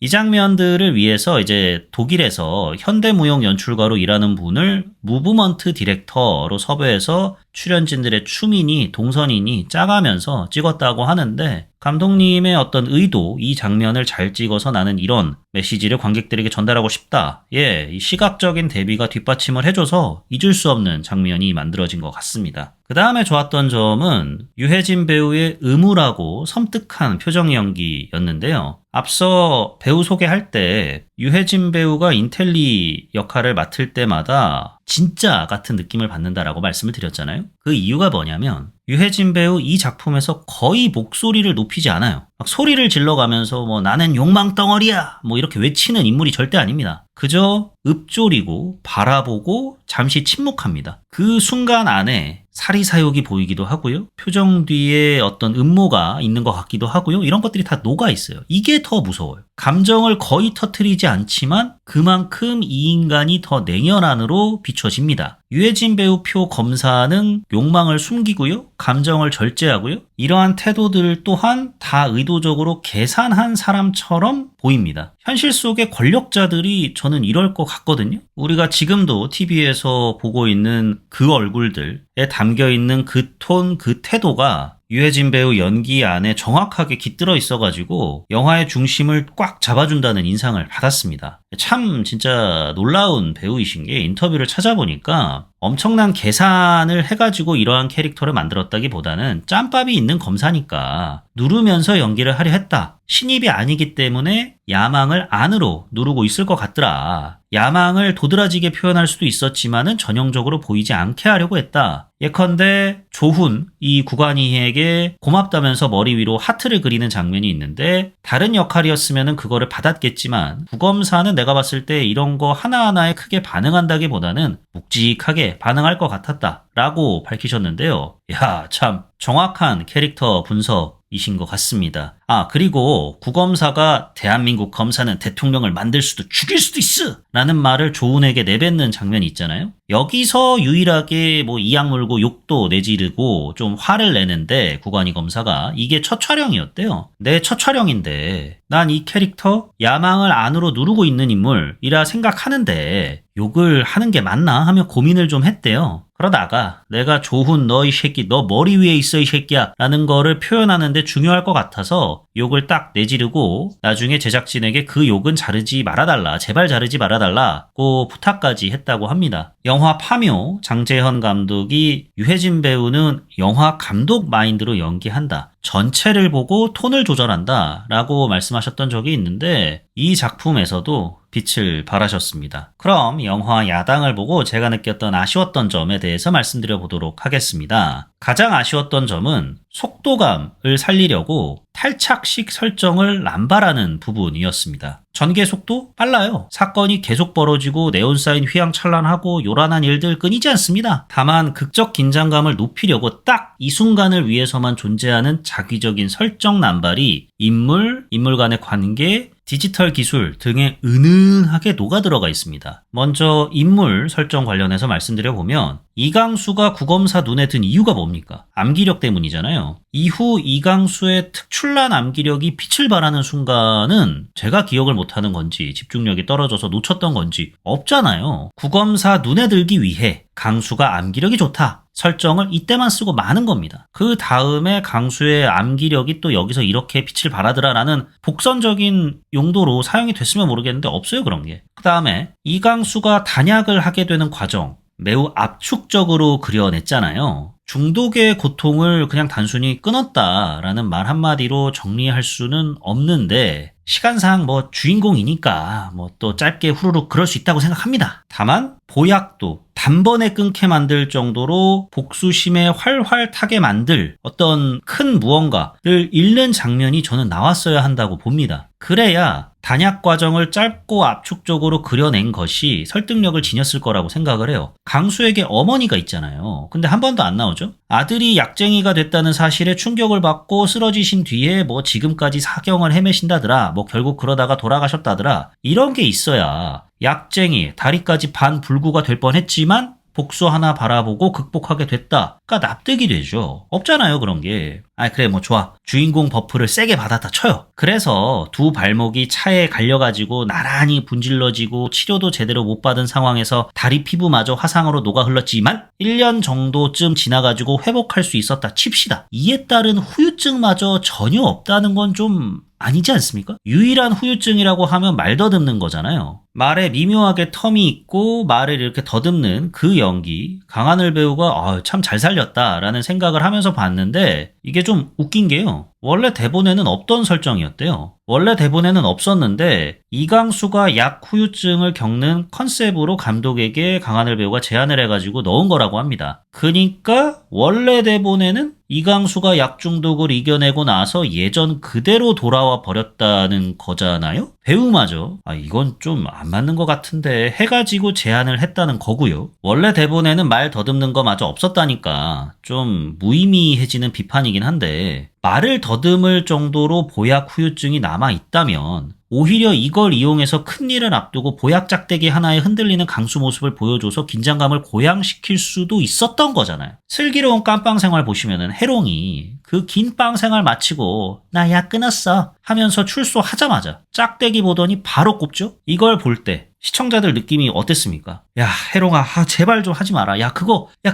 이 장면들을 위해서 이제 독일에서 현대무용 연출가로 일하는 분을 무브먼트 디렉터로 섭외해서 출연진들의 춤이니 동선이니 짜가면서 찍었다고 하는데 감독님의 어떤 의도, 이 장면을 잘 찍어서 나는 이런 메시지를 관객들에게 전달하고 싶다. 이 시각적인 대비가 뒷받침을 해줘서 잊을 수 없는 장면이 만들어진 것 같습니다. 그 다음에 좋았던 점은 유해진 배우의 음울하고 섬뜩한 표정 연기였는데요. 앞서 배우 소개할 때 유해진 배우가 인텔리 역할을 맡을 때마다 진짜 같은 느낌을 받는다라고 말씀을 드렸잖아요. 그 이유가 뭐냐면 유해진 배우 이 작품에서 거의 목소리를 높이지 않아요. 막 소리를 질러가면서 뭐 나는 욕망덩어리야 뭐 이렇게 외치는 인물이 절대 아닙니다. 그저 읊조리고 바라보고 잠시 침묵합니다. 그 순간 안에 사리사욕이 보이기도 하고요. 표정 뒤에 어떤 음모가 있는 것 같기도 하고요. 이런 것들이 다 녹아 있어요. 이게 더 무서워요. 감정을 거의 터뜨리지 않지만 그만큼 이 인간이 더 냉혈한으로 비춰집니다. 유해진 배우 표 검사는 욕망을 숨기고요. 감정을 절제하고요. 이러한 태도들 또한 다 의도적으로 계산한 사람처럼 보입니다. 현실 속의 권력자들이 저는 이럴 것 같거든요. 우리가 지금도 TV에서 보고 있는 그 얼굴들에 담겨있는 그 톤, 그 태도가 유해진 배우 연기 안에 정확하게 깃들어 있어가지고 영화의 중심을 꽉 잡아준다는 인상을 받았습니다. 참 진짜 놀라운 배우이신 게 인터뷰를 찾아보니까 엄청난 계산을 해가지고 이러한 캐릭터를 만들었다기보다는 짬밥이 있는 검사니까 누르면서 연기를 하려 했다. 신입이 아니기 때문에 야망을 안으로 누르고 있을 것 같더라. 야망을 도드라지게 표현할 수도 있었지만은 전형적으로 보이지 않게 하려고 했다. 예컨대 조훈, 이 구관이에게 고맙다면서 머리 위로 하트를 그리는 장면이 있는데 다른 역할이었으면은 그거를 받았겠지만 구검사는 내가 봤을 때 이런 거 하나하나에 크게 반응한다기보다는 묵직하게 반응할 것 같았다 라고 밝히셨는데요. 야, 참 정확한 캐릭터 분석이신 것 같습니다. 그리고 구검사가 대한민국 검사는 대통령을 만들 수도 죽일 수도 있어! 라는 말을 조훈에게 내뱉는 장면이 있잖아요. 여기서 유일하게 뭐 이악 물고 욕도 내지르고 좀 화를 내는데 구관이 검사가 이게 첫 촬영이었대요. 내 첫 촬영인데 난 이 캐릭터 야망을 안으로 누르고 있는 인물이라 생각하는데 욕을 하는 게 맞나 하며 고민을 좀 했대요. 그러다가 내가 조훈 너 이 새끼 너 머리 위에 있어 이 새끼야 라는 거를 표현하는데 중요할 것 같아서 욕을 딱 내지르고 나중에 제작진에게 그 욕은 자르지 말아달라 제발 자르지 말아달라고 부탁까지 했다고 합니다. 영화 파묘 장재현 감독이 유해진 배우는 영화 감독 마인드로 연기한다. 전체를 보고 톤을 조절한다 라고 말씀하셨던 적이 있는데 이 작품에서도 빛을 발하셨습니다. 그럼 영화 야당을 보고 제가 느꼈던 아쉬웠던 점에 대해서 말씀드려 보도록 하겠습니다. 가장 아쉬웠던 점은 속도감을 살리려고 탈착식 설정을 남발하는 부분이었습니다. 전개 속도 빨라요. 사건이 계속 벌어지고 네온사인 휘황찬란하고 요란한 일들 끊이지 않습니다. 다만 극적 긴장감을 높이려고 딱 이 순간을 위해서만 존재하는 자기적인 설정 남발이 인물 간의 관계, 디지털 기술 등에 은은하게 녹아들어가 있습니다. 먼저 인물 설정 관련해서 말씀드려보면 이강수가 구검사 눈에 든 이유가 뭡니까? 암기력 때문이잖아요. 이후 이강수의 특출난 암기력이 빛을 발하는 순간은 제가 기억을 못하는 건지 집중력이 떨어져서 놓쳤던 건지 없잖아요. 구검사 눈에 들기 위해 강수가 암기력이 좋다. 설정을 이때만 쓰고 마는 겁니다. 그 다음에 강수의 암기력이 또 여기서 이렇게 빛을 발하더라라는 복선적인 용도로 사용이 됐으면 모르겠는데 없어요 그런 게. 그 다음에 이강수가 단약을 하게 되는 과정 매우 압축적으로 그려냈잖아요. 중독의 고통을 그냥 단순히 끊었다라는 말 한마디로 정리할 수는 없는데 시간상 뭐 주인공이니까 뭐 또 짧게 후루룩 그럴 수 있다고 생각합니다. 다만 보약도 단번에 끊게 만들 정도로 복수심에 활활 타게 만들 어떤 큰 무언가를 잃는 장면이 저는 나왔어야 한다고 봅니다. 그래야 단약 과정을 짧고 압축적으로 그려낸 것이 설득력을 지녔을 거라고 생각을 해요. 강수에게 어머니가 있잖아요. 근데 한 번도 안 나오죠? 아들이 약쟁이가 됐다는 사실에 충격을 받고 쓰러지신 뒤에 뭐 지금까지 사경을 헤매신다더라. 뭐 결국 그러다가 돌아가셨다더라. 이런 게 있어야 약쟁이, 다리까지 반불구가 될 뻔했지만 복수 하나 바라보고 극복하게 됐다가 납득이 되죠. 없잖아요 그런 게. 그래 뭐 좋아. 주인공 버프를 세게 받았다 쳐요. 그래서 두 발목이 차에 갈려가지고 나란히 분질러지고 치료도 제대로 못 받은 상황에서 다리 피부마저 화상으로 녹아 흘렀지만 1년 정도쯤 지나가지고 회복할 수 있었다 칩시다. 이에 따른 후유증마저 전혀 없다는 건 좀 아니지 않습니까? 유일한 후유증이라고 하면 말 더듬는 거잖아요. 말에 미묘하게 텀이 있고 말을 이렇게 더듬는 그 연기 강하늘 배우가 참 잘 살렸다라는 생각을 하면서 봤는데 이게 좀 웃긴 게요. 원래 대본에는 없던 설정이었대요. 원래 대본에는 없었는데 이강수가 약 후유증을 겪는 컨셉으로 감독에게 강하늘 배우가 제안을 해가지고 넣은 거라고 합니다. 그러니까 원래 대본에는 이강수가 약 중독을 이겨내고 나서 예전 그대로 돌아와 버렸다는 거잖아요? 배우마저 이건 좀 안 맞는 것 같은데 해가지고 제안을 했다는 거고요. 원래 대본에는 말 더듬는 거마저 없었다니까 좀 무의미해지는 비판이긴 한데 말을 더듬을 정도로 보약 후유증이 남아있다면 오히려 이걸 이용해서 큰일을 앞두고 보약 짝대기 하나에 흔들리는 강수 모습을 보여줘서 긴장감을 고양시킬 수도 있었던 거잖아요. 슬기로운 깜빵 생활 보시면은 해롱이 그 긴 빵 생활 마치고 나 약 끊었어 하면서 출소하자마자 짝대기 보더니 바로 꼽죠? 이걸 볼 때 시청자들 느낌이 어땠습니까? 야, 해롱아, 제발 좀 하지 마라.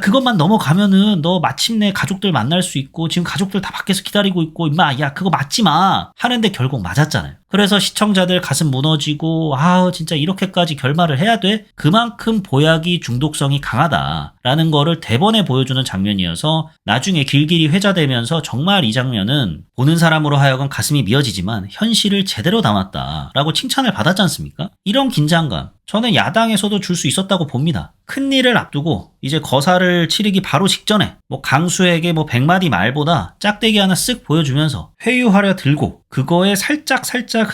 그것만 넘어가면은 너 마침내 가족들 만날 수 있고 지금 가족들 다 밖에서 기다리고 있고 임마, 야, 그거 맞지 마. 하는데 결국 맞았잖아요. 그래서 시청자들 가슴 무너지고 진짜 이렇게까지 결말을 해야 돼? 그만큼 보약이 중독성이 강하다라는 거를 대번에 보여주는 장면이어서 나중에 길길이 회자되면서 정말 이 장면은 보는 사람으로 하여금 가슴이 미어지지만 현실을 제대로 담았다라고 칭찬을 받았지 않습니까? 이런 긴장감 저는 야당에서도 줄 수 있었다고 봅니다. 큰일을 앞두고 이제 거사를 치르기 바로 직전에 강수에게 100마디 말보다 짝대기 하나 쓱 보여주면서 회유하려 들고 그거에 살짝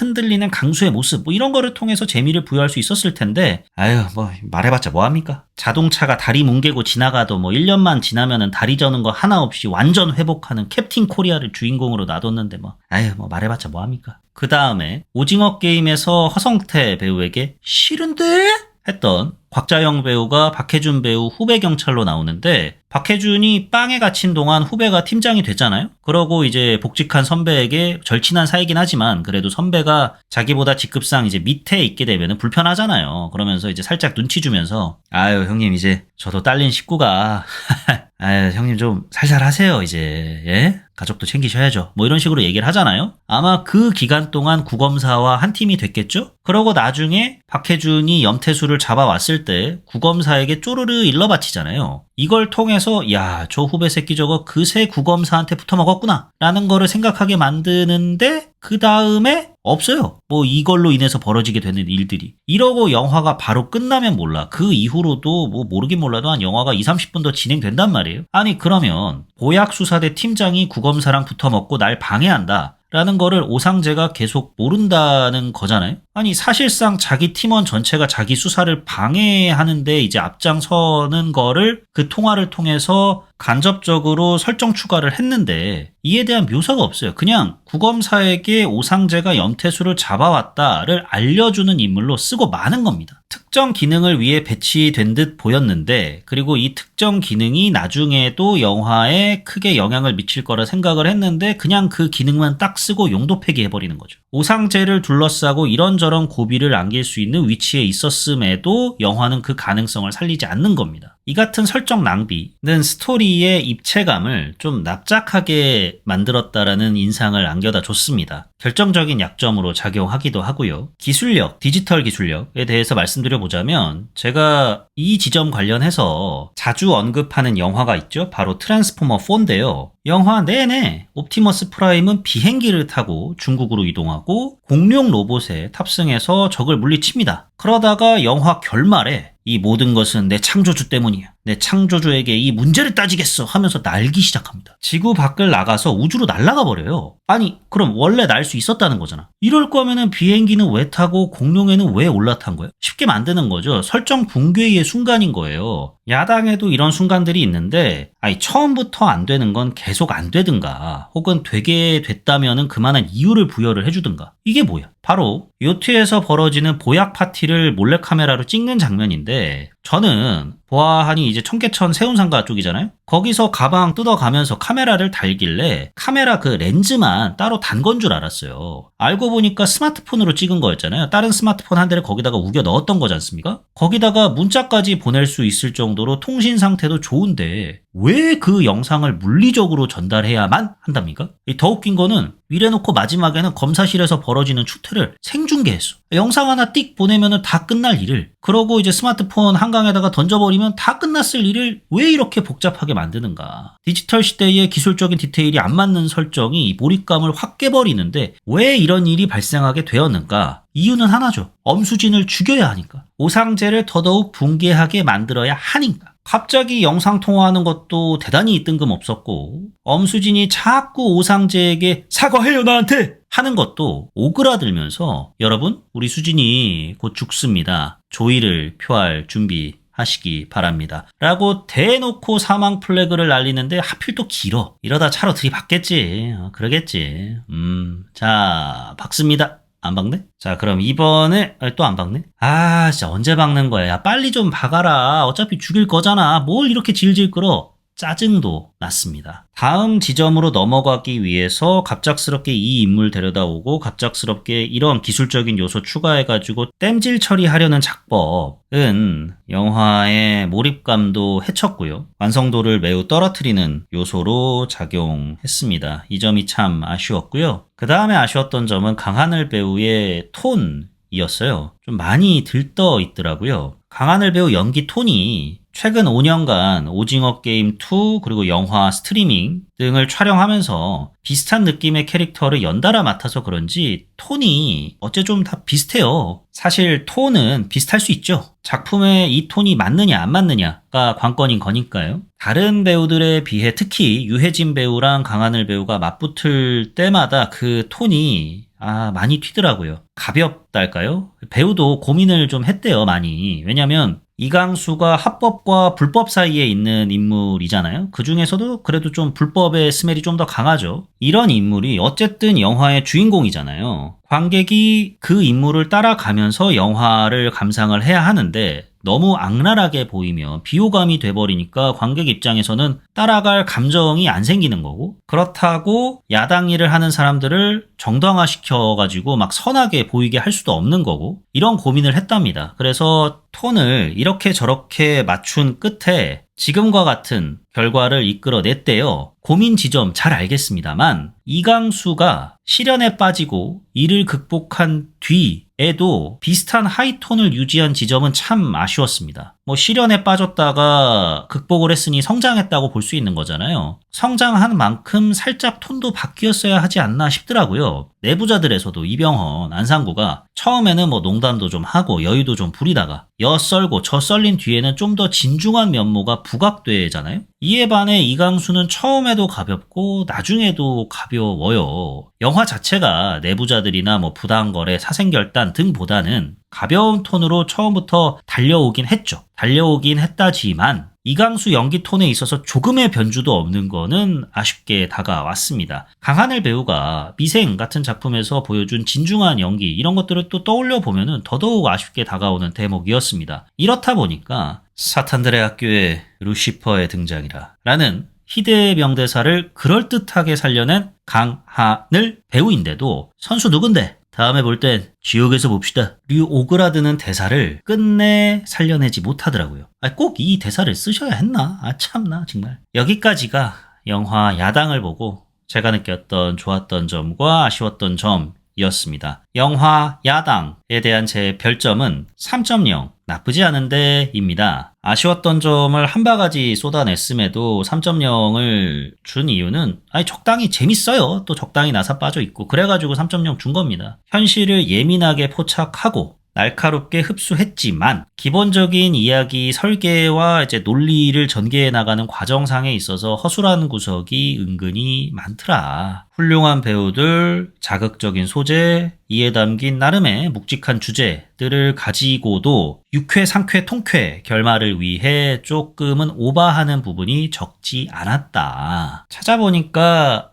흔들리는 강수의 모습 이런 거를 통해서 재미를 부여할 수 있었을 텐데 말해봤자 뭐합니까? 자동차가 다리 뭉개고 지나가도 1년만 지나면은 다리 저는 거 하나 없이 완전 회복하는 캡틴 코리아를 주인공으로 놔뒀는데 말해봤자 뭐합니까? 그 다음에 오징어 게임에서 허성태 배우에게 싫은데? 했던 곽자영 배우가 박해준 배우 후배 경찰로 나오는데 박해준이 빵에 갇힌 동안 후배가 팀장이 됐잖아요. 그러고 이제 복직한 선배에게 절친한 사이긴 하지만 그래도 선배가 자기보다 직급상 이제 밑에 있게 되면 불편하잖아요. 그러면서 이제 살짝 눈치 주면서 형님 이제 저도 딸린 식구가 형님 좀 살살 하세요 이제 예? 가족도 챙기셔야죠. 이런 식으로 얘기를 하잖아요. 아마 그 기간 동안 구검사와 한 팀이 됐겠죠? 그러고 나중에 박해준이 염태수를 잡아왔을 때 구검사에게 쪼르르 일러바치잖아요. 이걸 통해서 저 후배 새끼 저거 그새 구검사한테 붙어먹었구나 라는 거를 생각하게 만드는데 그 다음에 없어요. 이걸로 인해서 벌어지게 되는 일들이. 이러고 영화가 바로 끝나면 몰라. 그 이후로도 모르긴 몰라도 한 영화가 20-30분 더 진행된단 말이에요. 아니 그러면 보약수사대 팀장이 구검사랑 붙어먹고 날 방해한다 라는 거를 오상재가 계속 모른다는 거잖아요. 아니 사실상 자기 팀원 전체가 자기 수사를 방해하는데 이제 앞장서는 거를 그 통화를 통해서 간접적으로 설정 추가를 했는데 이에 대한 묘사가 없어요. 그냥 구검사에게 오상재가 염태수를 잡아왔다를 알려주는 인물로 쓰고 마는 겁니다. 특정 기능을 위해 배치된 듯 보였는데 그리고 이 특정 기능이 나중에도 영화에 크게 영향을 미칠 거라 생각을 했는데 그냥 그 기능만 딱 쓰고 용도 폐기해버리는 거죠. 오상재를 둘러싸고 이런저런 고비를 안길 수 있는 위치에 있었음에도 영화는 그 가능성을 살리지 않는 겁니다. 이 같은 설정 낭비는 스토리의 입체감을 좀 납작하게 만들었다라는 인상을 안겨다 줬습니다. 결정적인 약점으로 작용하기도 하고요. 기술력, 디지털 기술력에 대해서 말씀드려보자면 제가 이 지점 관련해서 자주 언급하는 영화가 있죠. 바로 트랜스포머 4인데요. 영화 내내 옵티머스 프라임은 비행기를 타고 중국으로 이동하고 공룡 로봇에 탑승해서 적을 물리칩니다. 그러다가 영화 결말에 이 모든 것은 내 창조주 때문이야. 내 창조주에게 이 문제를 따지겠어 하면서 날기 시작합니다. 지구 밖을 나가서 우주로 날아가 버려요. 아니 그럼 원래 날 수 있었다는 거잖아. 이럴 거면은 비행기는 왜 타고 공룡에는 왜 올라탄 거야? 쉽게 만드는 거죠. 설정 붕괴의 순간인 거예요. 야당에도 이런 순간들이 있는데 처음부터 안 되는 건 계속 안 되든가 혹은 되게 됐다면은 그만한 이유를 부여를 해주든가. 이게 뭐야? 바로 요트에서 벌어지는 보약 파티를 몰래카메라로 찍는 장면인데 저는 보아하니 이제 청계천 세운상가 쪽이잖아요. 거기서 가방 뜯어가면서 카메라를 달길래 카메라 그 렌즈만 따로 단 건 줄 알았어요. 알고 보니까 스마트폰으로 찍은 거였잖아요. 다른 스마트폰 한 대를 거기다가 우겨 넣었던 거지 않습니까? 거기다가 문자까지 보낼 수 있을 정도로 통신 상태도 좋은데 왜 그 영상을 물리적으로 전달해야만 한답니까? 더 웃긴 거는 이래놓고 마지막에는 검사실에서 벌어지는 추태를 생중계했어. 영상 하나 띡 보내면은 다 끝날 일을, 그러고 이제 스마트폰 한강에다가 던져버리면 다 끝났을 일을 왜 이렇게 복잡하게 만드는가. 디지털 시대의 기술적인 디테일이 안 맞는 설정이 몰입감을 확 깨버리는데 왜 이런 일이 발생하게 되었는가? 이유는 하나죠. 엄수진을 죽여야 하니까. 오상재를 더더욱 붕괴하게 만들어야 하니까. 갑자기 영상통화하는 것도 대단히 뜬금없었고 엄수진이 자꾸 오상재에게 사과해요 나한테 하는 것도 오그라들면서 여러분 우리 수진이 곧 죽습니다. 조의를 표할 준비 하시기 바랍니다. 라고 대놓고 사망 플래그를 날리는데 하필 또 길어. 이러다 차로 들이받겠지. 그러겠지. 자 박습니다. 안 박네? 자 그럼 이번에 또 안 박네? 진짜 언제 박는 거야. 야 빨리 좀 박아라. 어차피 죽일 거잖아. 뭘 이렇게 질질 끌어. 짜증도 났습니다. 다음 지점으로 넘어가기 위해서 갑작스럽게 이 인물 데려다오고 갑작스럽게 이런 기술적인 요소 추가해가지고 땜질 처리하려는 작법은 영화의 몰입감도 해쳤고요. 완성도를 매우 떨어뜨리는 요소로 작용했습니다. 이 점이 참 아쉬웠고요. 그 다음에 아쉬웠던 점은 강하늘 배우의 톤이었어요. 좀 많이 들떠 있더라고요. 강하늘 배우 연기 톤이 최근 5년간 오징어 게임 2 그리고 영화 스트리밍 등을 촬영하면서 비슷한 느낌의 캐릭터를 연달아 맡아서 그런지 톤이 어째 좀 다 비슷해요. 사실 톤은 비슷할 수 있죠. 작품에 이 톤이 맞느냐 안 맞느냐가 관건인 거니까요. 다른 배우들에 비해 특히 유해진 배우랑 강하늘 배우가 맞붙을 때마다 그 톤이 많이 튀더라고요. 가볍달까요? 배우도 고민을 좀 했대요, 많이. 왜냐면 이강수가 합법과 불법 사이에 있는 인물이잖아요. 그 중에서도 그래도 좀 불법의 스멜이 좀 더 강하죠. 이런 인물이 어쨌든 영화의 주인공이잖아요. 관객이 그 인물을 따라가면서 영화를 감상을 해야 하는데 너무 악랄하게 보이면 비호감이 돼버리니까 관객 입장에서는 따라갈 감정이 안 생기는 거고, 그렇다고 야당 일을 하는 사람들을 정당화시켜가지고 막 선하게 보이게 할 수도 없는 거고, 이런 고민을 했답니다. 그래서 톤을 이렇게 저렇게 맞춘 끝에 지금과 같은 결과를 이끌어냈대요. 고민 지점 잘 알겠습니다만 이강수가 시련에 빠지고 이를 극복한 뒤에도 비슷한 하이톤을 유지한 지점은 참 아쉬웠습니다. 시련에 빠졌다가 극복을 했으니 성장했다고 볼 수 있는 거잖아요. 성장한 만큼 살짝 톤도 바뀌었어야 하지 않나 싶더라고요. 내부자들에서도 이병헌, 안상구가 처음에는 농담도 좀 하고 여유도 좀 부리다가 여 썰고 저 썰린 뒤에는 좀 더 진중한 면모가 부각되잖아요. 이에 반해 이강수는 처음에도 가볍고 나중에도 가벼워요. 영화 자체가 내부자들이나 부당거래, 사생결단 등보다는 가벼운 톤으로 처음부터 달려오긴 했죠. 달려오긴 했다지만 이강수 연기 톤에 있어서 조금의 변주도 없는 거는 아쉽게 다가왔습니다. 강하늘 배우가 미생 같은 작품에서 보여준 진중한 연기, 이런 것들을 또 떠올려 보면은 더더욱 아쉽게 다가오는 대목이었습니다. 이렇다 보니까 사탄들의 학교에 루시퍼의 등장이라 라는 희대의 명대사를 그럴듯하게 살려낸 강하늘 배우인데도 선수 누군데? 다음에 볼 땐 지옥에서 봅시다 류 오그라드는 대사를 끝내 살려내지 못하더라고요. 꼭 이 대사를 쓰셔야 했나? 참나 정말. 여기까지가 영화 야당을 보고 제가 느꼈던 좋았던 점과 아쉬웠던 점이었습니다. 영화 야당에 대한 제 별점은 3.0, 나쁘지 않은데 입니다. 아쉬웠던 점을 한 바가지 쏟아냈음에도 3.0을 준 이유는 적당히 재밌어요. 또 적당히 나사 빠져 있고 그래가지고 3.0 준 겁니다. 현실을 예민하게 포착하고 날카롭게 흡수했지만 기본적인 이야기 설계와 이제 논리를 전개해 나가는 과정상에 있어서 허술한 구석이 은근히 많더라. 훌륭한 배우들, 자극적인 소재, 이에 담긴 나름의 묵직한 주제들을 가지고도 6회, 상쾌, 통쾌 결말을 위해 조금은 오버하는 부분이 적지 않았다. 찾아보니까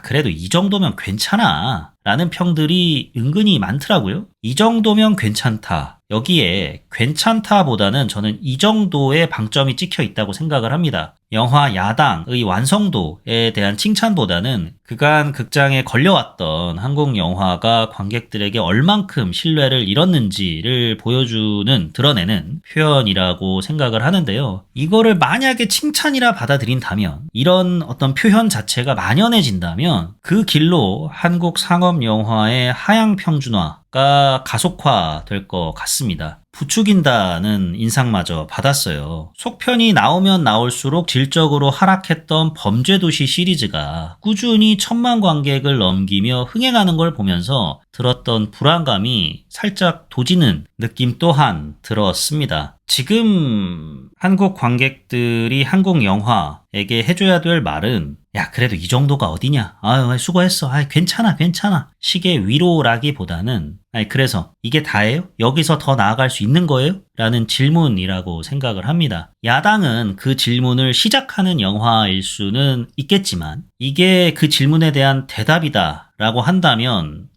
그래도 이 정도면 괜찮아 라는 평들이 은근히 많더라고요. 이 정도면 괜찮다. 여기에 괜찮다보다는 저는 이 정도의 방점이 찍혀 있다고 생각을 합니다. 영화 야당의 완성도에 대한 칭찬보다는 그간 극장에 걸려왔던 한국 영화가 관객들에게 얼만큼 신뢰를 잃었는지를 드러내는 표현이라고 생각을 하는데요. 이거를 만약에 칭찬이라 받아들인다면, 이런 어떤 표현 자체가 만연해진다면 그 길로 한국 상업 영화의 하향 평준화가 가속화될 것 같습니다. 부추긴다는 인상마저 받았어요. 속편이 나오면 나올수록 질적으로 하락했던 범죄도시 시리즈가 꾸준히 1000만 관객을 넘기며 흥행하는 걸 보면서 들었던 불안감이 살짝 도지는 느낌 또한 들었습니다. 지금 한국 관객들이 한국 영화에게 해줘야 될 말은 그래도 이 정도가 어디냐? 수고했어. 괜찮아. 식의 위로라기보다는 그래서 이게 다예요? 여기서 더 나아갈 수 있는 거예요? 라는 질문이라고 생각을 합니다. 야당은 그 질문을 시작하는 영화일 수는 있겠지만 이게 그 질문에 대한 대답이다 라고 한다면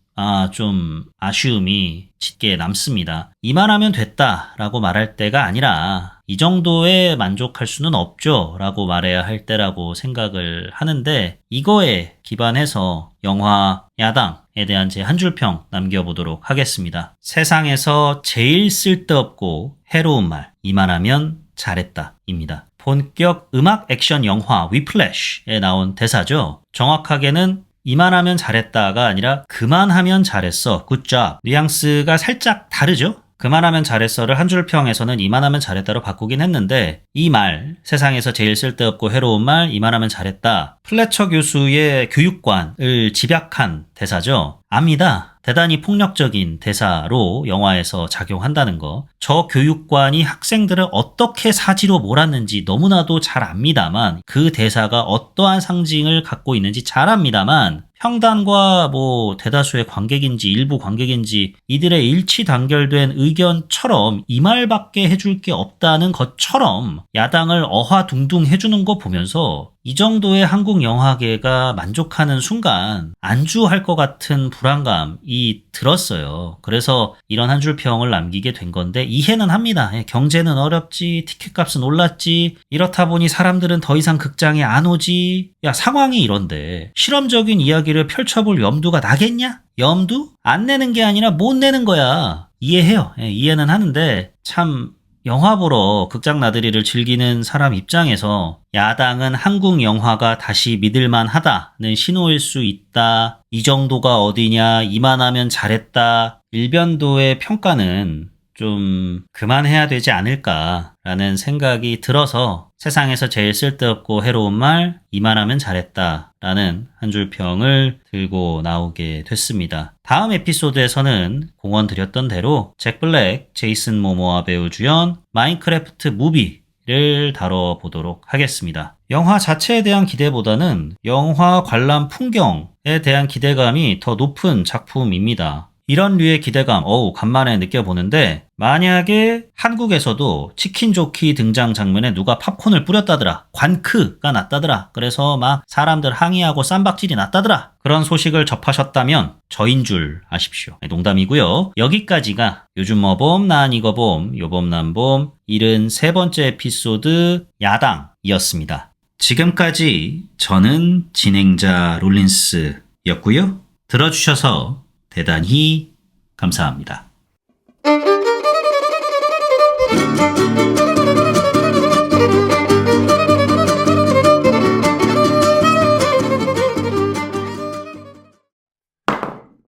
좀 아쉬움이 짙게 남습니다. 이만하면 됐다라고 말할 때가 아니라 이 정도에 만족할 수는 없죠 라고 말해야 할 때라고 생각을 하는데, 이거에 기반해서 영화 야당에 대한 제 한 줄평 남겨보도록 하겠습니다. 세상에서 제일 쓸데없고 해로운 말, 이만하면 잘했다 입니다. 본격 음악 액션 영화 위플래시에 나온 대사죠. 정확하게는 이만하면 잘했다가 아니라 그만하면 잘했어, 굿잡. 뉘앙스가 살짝 다르죠? 그만하면 잘했어를 한 줄 평에서는 이만하면 잘했다로 바꾸긴 했는데, 이 말, 세상에서 제일 쓸데없고 해로운 말, 이만하면 잘했다, 플래처 교수의 교육관을 집약한 대사죠. 압니다. 대단히 폭력적인 대사로 영화에서 작용한다는 거. 저 교육관이 학생들을 어떻게 사지로 몰았는지 너무나도 잘 압니다만, 그 대사가 어떠한 상징을 갖고 있는지 잘 압니다만, 평단과 대다수의 관객인지 일부 관객인지 이들의 일치 단결된 의견처럼 이 말밖에 해줄 게 없다는 것처럼 야당을 어화둥둥 해주는 거 보면서 이 정도의 한국 영화계가 만족하는 순간 안주할 것 같은 불안감이 들었어요. 그래서 이런 한 줄 평을 남기게 된 건데, 이해는 합니다. 경제는 어렵지, 티켓값은 올랐지, 이렇다 보니 사람들은 더 이상 극장에 안 오지. 야, 상황이 이런데 실험적인 이야기를 펼쳐볼 염두가 나겠냐? 염두? 안 내는 게 아니라 못 내는 거야. 이해해요. 이해는 하는데, 참 영화 보러 극장 나들이를 즐기는 사람 입장에서 야당은 한국 영화가 다시 믿을만 하다는 신호일 수 있다, 이 정도가 어디냐, 이만하면 잘했다, 일변도의 평가는 좀 그만해야 되지 않을까라는 생각이 들어서 세상에서 제일 쓸데없고 해로운 말, 이만하면 잘했다 라는 한 줄 평을 들고 나오게 됐습니다. 다음 에피소드에서는 공언 드렸던 대로 잭 블랙, 제이슨 모모아 배우 주연 마인크래프트 무비를 다뤄보도록 하겠습니다. 영화 자체에 대한 기대보다는 영화 관람 풍경에 대한 기대감이 더 높은 작품입니다. 이런 류의 기대감, 간만에 느껴보는데, 만약에 한국에서도 치킨 조키 등장 장면에 누가 팝콘을 뿌렸다더라, 관크가 났다더라, 그래서 막 사람들 항의하고 쌈박질이 났다더라, 그런 소식을 접하셨다면 저인 줄 아십시오. 농담이고요. 여기까지가 요즘 뭐 봄, 난 이거 봄, 요봄 난 봄 73번째 에피소드 야당이었습니다. 지금까지 저는 진행자 롤린스였고요. 들어주셔서 대단히 감사합니다.